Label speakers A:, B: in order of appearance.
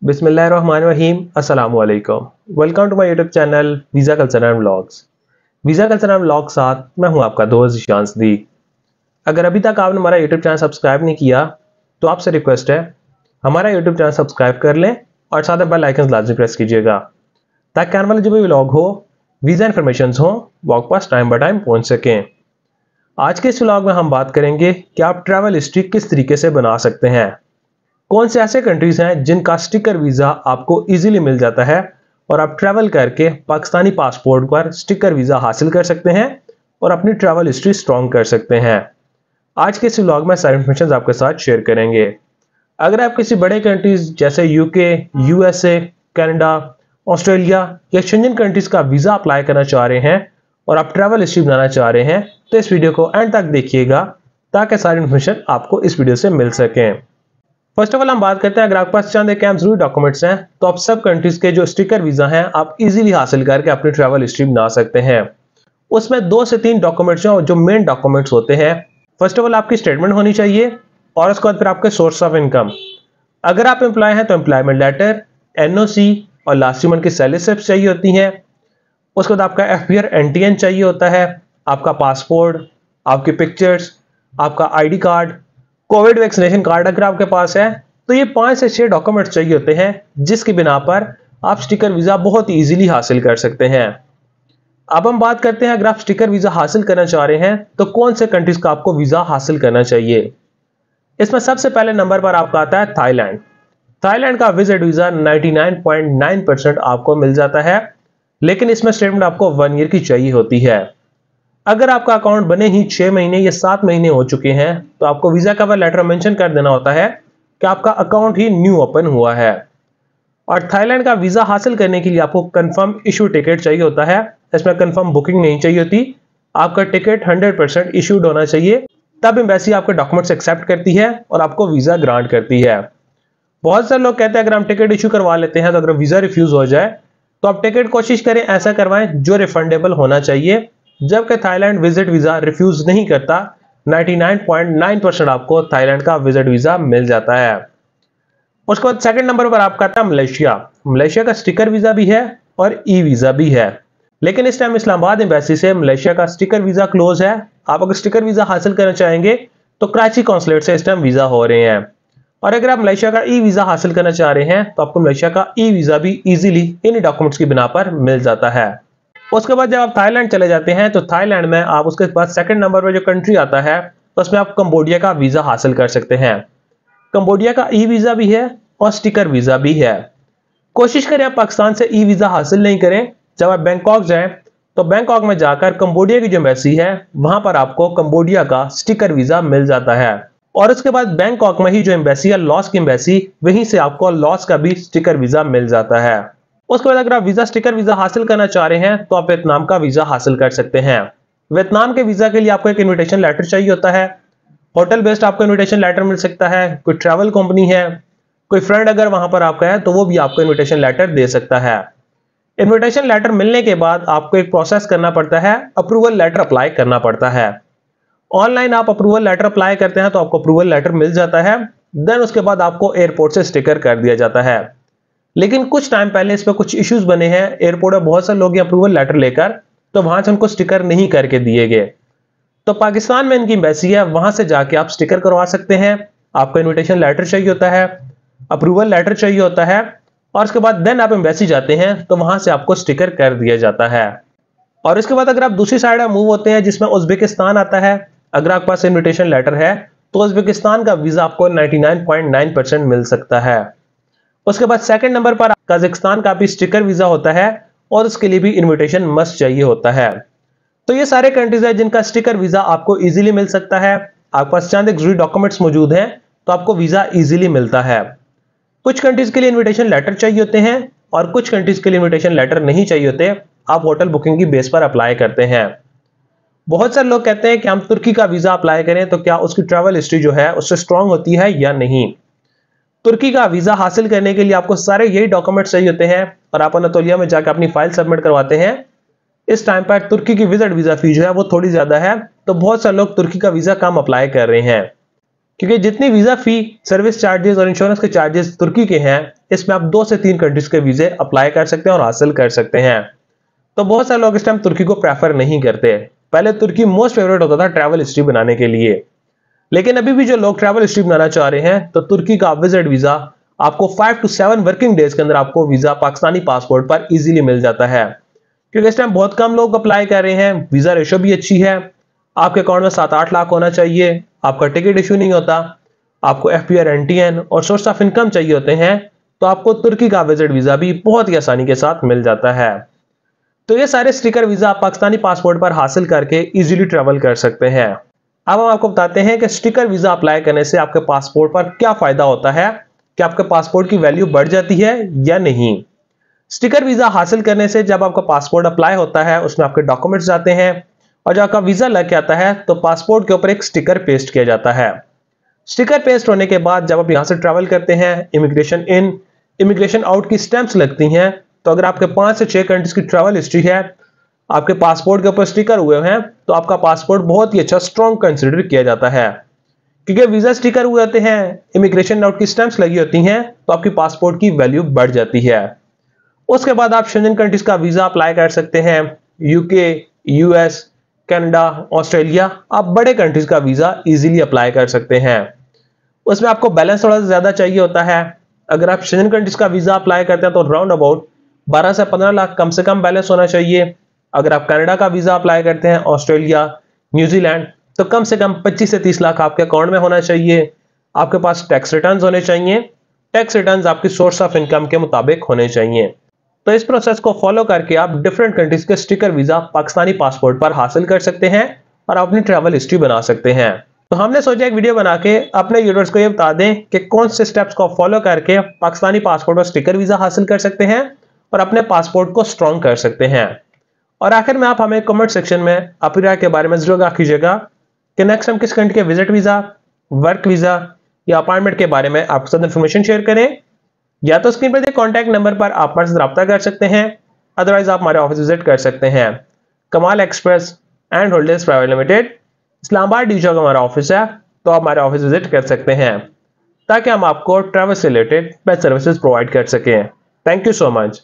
A: बिस्मिल्लाहिर्रहमानिर्रहीम अस्सलामु अलैकुम। Welcome to my YouTube channel visa culture and vlogs. Visa culture and vlog साथ मैं हूं आपका दोस्त ज़ीशान सदीक। अगर अभी तक आपने हमारा यूट्यूब चैनल सब्सक्राइब नहीं किया तो आपसे रिक्वेस्ट है हमारा यूट्यूब चैनल सब्सक्राइब कर लें और साथ में बेल आइकन लाजमी प्रेस कीजिएगा ताकि आने वाले जो भी व्लॉग हो, वीज़ा इन्फॉर्मेशन हो, वो आपके पास टाइम बाय टाइम पहुँच सकें। आज के इस व्लॉग में हम बात करेंगे कि आप ट्रैवल हिस्ट्री किस तरीके से बना सकते हैं। कौन से ऐसे कंट्रीज हैं जिनका स्टिकर वीज़ा आपको इजीली मिल जाता है और आप ट्रैवल करके पाकिस्तानी पासपोर्ट पर स्टिकर वीज़ा हासिल कर सकते हैं और अपनी ट्रैवल हिस्ट्री स्ट्रॉन्ग कर सकते हैं। आज के इस व्लॉग में सारी इन्फॉर्मेशन आपके साथ शेयर करेंगे। अगर आप किसी बड़े कंट्रीज जैसे यूके, यूएसए, कनाडा, ऑस्ट्रेलिया या शेंजन कंट्रीज का वीज़ा अप्लाई करना चाह रहे हैं और आप ट्रैवल हिस्ट्री बनाना चाह रहे हैं तो इस वीडियो को एंड तक देखिएगा ताकि सारी इन्फॉर्मेशन आपको इस वीडियो से मिल सकें। फर्स्ट ऑफ ऑल हम बात करते हैं, अगर आपके पास चंद एक जरूरी डॉक्यूमेंट्स हैं तो आप सब कंट्रीज के जो स्टिकर वीजा हैं आप इजीली हासिल करके अपनी ट्रैवल हिस्ट्री बना सकते हैं। उसमें 2 से 3 डॉक्यूमेंट्स जो मेन डॉक्यूमेंट्स होते हैं। फर्स्ट ऑफ ऑल आपकी स्टेटमेंट होनी चाहिए और उसके बाद फिर आपके सोर्स ऑफ इनकम। अगर आप एम्प्लॉय हैं तो एम्प्लॉयमेंट लेटर, एनओसी और लास्ट मंथ की सैलरी स्लिप्स चाहिए होती हैं। उसके बाद आपका एफपीआर एनटीएन चाहिए होता है, आपका पासपोर्ट, आपकी पिक्चर्स, आपका ID card, Covid vaccination card अगर आपके पास है तो ये 5 से 6 डॉक्यूमेंट्स चाहिए होते हैं जिसकी बिना पर आप स्टिकर वीजा बहुत इजीली हासिल कर सकते हैं। अब हम बात करते हैं, अगर आप स्टिकर वीजा हासिल करना चाह रहे हैं तो कौन से कंट्रीज का आपको वीजा हासिल करना चाहिए। इसमें सबसे पहले नंबर पर आपका आता है थाईलैंड। थाईलैंड का विजिट वीजा 99.9% आपको मिल जाता है, लेकिन इसमें स्टेटमेंट आपको 1 ईयर की चाहिए होती है। अगर आपका अकाउंट बने ही 6 महीने या 7 महीने हो चुके हैं तो आपको वीजा कवर लेटर मेंशन कर देना होता है कि आपका अकाउंट ही न्यू ओपन हुआ है। और थाईलैंड का वीजा हासिल करने के लिए आपको कंफर्म इशू टिकट चाहिए होता है। इसमें कंफर्म बुकिंग नहीं चाहिए होती, आपका टिकट 100% इशूड होना चाहिए, तब एम्बेसी आपके डॉक्यूमेंट्स एक्सेप्ट करती है और आपको वीजा ग्रांट करती है। बहुत सारे लोग कहते हैं अगर हम टिकट इशू करवा लेते हैं तो अगर वीजा रिफ्यूज हो जाए तो आप टिकट कोशिश करें ऐसा करवाएं जो रिफंडेबल होना चाहिए, जबकि थाईलैंड विजिट वीजा रिफ्यूज नहीं करता। 99.9% आपको थाईलैंड का विजिट वीजा मिल जाता है। उसके बाद सेकंड नंबर पर आपका आता है मलेशिया। मलेशिया का स्टिकर वीजा भी है और ई वीजा भी है, लेकिन इस टाइम इस्लामाबाद एम्बेसी से मलेशिया का स्टिकर वीजा क्लोज है। आप अगर स्टिकर वीजा हासिल करना चाहेंगे तो कराची कॉन्सुलेट से इस टाइम वीजा हो रहे हैं। और अगर आप मलेशिया का ई वीजा हासिल करना चाह रहे हैं तो आपको मलेशिया का ई वीजा भी इजीली इन डॉक्यूमेंट्स की बिना पर मिल जाता है। उसके बाद जब आप थाईलैंड चले जाते हैं तो थाईलैंड में आप उसके बाद सेकंड नंबर पर जो कंट्री आता है तो उसमें आप कंबोडिया का वीजा हासिल कर सकते हैं। कंबोडिया का ई वीजा भी है और स्टिकर वीजा भी है। कोशिश करें आप पाकिस्तान से ई वीजा हासिल नहीं करें। जब आप बैंकॉक जाएं तो बैंकॉक में जाकर कंबोडिया की जो एम्बेसी है वहां पर आपको कंबोडिया का स्टिकर वीजा मिल जाता है। और उसके बाद बैंकॉक में ही जो एम्बेसी है लॉस की एम्बेसी, वहीं से आपको लॉस का भी स्टिकर वीजा मिल जाता है। उसके बाद अगर आप वीजा स्टिकर वीजा हासिल करना चाह रहे हैं तो आप वियतनाम का वीजा हासिल कर सकते हैं। वियतनाम के वीजा के लिए आपको एक इनविटेशन लेटर चाहिए होता है। होटल बेस्ड आपको इनविटेशन लेटर मिल सकता है। कोई ट्रैवल कंपनी है, कोई फ्रेंड अगर वहां पर आपका है तो वो भी आपको इनविटेशन लेटर दे सकता है। इनविटेशन लेटर मिलने के बाद आपको एक प्रोसेस करना पड़ता है, अप्रूवल लेटर अप्लाई करना पड़ता है। ऑनलाइन आप अप्रूवल लेटर अप्लाई करते हैं तो आपको अप्रूवल लेटर मिल जाता है। देन उसके बाद आपको एयरपोर्ट से स्टिकर कर दिया जाता है। लेकिन कुछ टाइम पहले इस पर कुछ इश्यूज बने हैं एयरपोर्ट में, बहुत सारे लोग अप्रूवल लेटर लेकर तो वहां से उनको स्टिकर नहीं करके दिए गए। तो पाकिस्तान में इनकी एम्बेसी है, वहां से जाके आप स्टिकर करवा सकते हैं। आपको इनविटेशन लेटर चाहिए होता है, अप्रूवल लेटर चाहिए होता है और उसके बाद देन आप एम्बेसी जाते हैं तो वहां से आपको स्टिकर कर दिया जाता है। और इसके बाद अगर आप दूसरी साइड में मूव होते हैं जिसमें उज्बेकिस्तान आता है, अगर आपके पास इन्विटेशन लेटर है तो उज्बेकिस्तान का वीजा आपको 99.9% मिल सकता है। उसके बाद सेकंड नंबर पर कजाकिस्तान का भी स्टिकर वीजा होता है और उसके लिए भी इनविटेशन मस्ट चाहिए होता है। तो ये सारे कंट्रीज है जिनका स्टिकर वीजा आपको इजीली मिल सकता है। आपके पास चंद एक जरूरी डॉक्यूमेंट्स मौजूद हैं तो आपको वीजा इजीली मिलता है। कुछ कंट्रीज के लिए इनविटेशन लेटर चाहिए होते हैं और कुछ कंट्रीज के लिए इनविटेशन लेटर नहीं चाहिए होते। आप होटल बुकिंग की बेस पर अप्लाई करते हैं। बहुत सारे लोग कहते हैं कि हम तुर्की का वीजा अप्लाई करें तो क्या उसकी ट्रैवल हिस्ट्री जो है उससे स्ट्रांग होती है या नहीं। तुर्की का वीजा हासिल करने के लिए आपको सारे यही डॉक्यूमेंट्स चाहिए होते हैं और आप अनातोलिया में जाकर अपनी फाइल सबमिट करवाते हैं। इस टाइम पर तुर्की की विजिट वीजा फी जो है वो थोड़ी ज्यादा है, तो बहुत सारे लोग तुर्की का वीजा कम अप्लाई कर रहे हैं। क्योंकि जितनी वीजा फी, सर्विस चार्जेस और इंश्योरेंस के चार्जेस तुर्की के हैं, इसमें आप 2 से 3 कंट्रीज के वीजे अप्लाई कर सकते हैं और हासिल कर सकते हैं। तो बहुत सारे लोग इस टाइम तुर्की को प्रेफर नहीं करते। पहले तुर्की मोस्ट फेवरेट होता था ट्रैवल हिस्ट्री बनाने के लिए, लेकिन अभी भी जो लोग ट्रैवल हिस्ट्री बनाना चाह रहे हैं तो तुर्की का विजिट वीजा आपको 5 to 7 वर्किंग डेज के अंदर आपको वीजा पाकिस्तानी पासपोर्ट पर इजीली मिल जाता है। क्योंकि इस टाइम बहुत कम लोग अप्लाई कर रहे हैं, वीजा रेशो भी अच्छी है, आपके अकाउंट में 7-8 लाख होना चाहिए, आपका टिकट इशू नहीं होता, आपको FPR NTN और सोर्स ऑफ इनकम चाहिए होते हैं, तो आपको तुर्की का विजिट वीजा भी बहुत ही आसानी के साथ मिल जाता है। तो ये सारे स्टिकर वीजा आप पाकिस्तानी पासपोर्ट पर हासिल करके इजीली ट्रेवल कर सकते हैं। अब हम आपको बताते हैं कि स्टिकर वीजा अप्लाई करने से आपके पासपोर्ट पर क्या फायदा होता है, कि आपके पासपोर्ट की वैल्यू बढ़ जाती है या नहीं। स्टिकर वीजा हासिल करने से जब आपका पासपोर्ट अप्लाई होता है, उसमें आपके डॉक्यूमेंट्स जाते हैं और जब आपका वीजा लग के आता है तो पासपोर्ट के ऊपर एक स्टिकर पेस्ट किया जाता है। स्टिकर पेस्ट होने के बाद जब आप यहां से ट्रैवल करते हैं, इमिग्रेशन इन, इमिग्रेशन आउट की स्टैंप्स लगती हैं, तो अगर आपके 5 से 6 कंट्रीज की ट्रैवल हिस्ट्री है, आपके पासपोर्ट के ऊपर स्टिकर हुए हैं, तो आपका पासपोर्ट बहुत ही अच्छा स्ट्रॉन्ग कंसिडर किया जाता है। क्योंकि वीजा स्टिकर हुए होते हैं, इमिग्रेशन आउट की स्टैंप्स लगी होती हैं, तो आपकी पासपोर्ट की वैल्यू बढ़ जाती है। उसके बाद आप शेंजन कंट्रीज का वीजा अप्लाई कर सकते हैं, यूके, US, कनाडा, ऑस्ट्रेलिया, आप बड़े कंट्रीज का वीजा इजीली अप्लाई कर सकते हैं। उसमें आपको बैलेंस थोड़ा सा ज्यादा चाहिए होता है। अगर आप शेंजन कंट्रीज का वीजा अप्लाई करते हैं तो राउंड अबाउट 12 से 15 लाख कम से कम बैलेंस होना चाहिए। अगर आप कनाडा का वीजा अप्लाई करते हैं, ऑस्ट्रेलिया, न्यूजीलैंड, तो कम से कम 25 से 30 लाख आपके अकाउंट में होना चाहिए। आपके पास टैक्स रिटर्न्स होने चाहिए, टैक्स रिटर्न्स आपकी सोर्स ऑफ इनकम के मुताबिक होने चाहिए। तो इस प्रोसेस को फॉलो करके आप डिफरेंट कंट्रीज के स्टिकर वीजा पाकिस्तानी पासपोर्ट पर हासिल कर सकते हैं और अपनी ट्रैवल हिस्ट्री बना सकते हैं। तो हमने सोचा एक वीडियो बना के अपने यूजर्स को ये बता दें कि कौन से स्टेप्स को फॉलो करके पाकिस्तानी पासपोर्ट और स्टिकर वीजा हासिल कर सकते हैं और अपने पासपोर्ट को स्ट्रॉन्ग कर सकते हैं। और आखिर में आप हमें कमेंट सेक्शन में अपनी राय के बारे में जरूर आगाह कीजिएगा कि नेक्स्ट हम किस कंट्री के विजिट वीजा, वर्क वीजा या अपॉइंटमेंट के बारे में आपके साथ इन्फॉर्मेशन शेयर करें। या तो स्क्रीन पर दिए कॉन्टैक्ट नंबर पर आप हमारे साथ रब्ता कर सकते हैं, अदरवाइज आप हमारे ऑफिस विजिट कर सकते हैं। Kamal Express and Holdings Private Limited, Islamabad D Chowk हमारा ऑफिस है, तो आप हमारे ऑफिस विजिट कर सकते हैं ताकि हम आपको ट्रैवल से रिलेटेड बेस्ट सर्विसेज प्रोवाइड कर सकें। Thank you so much.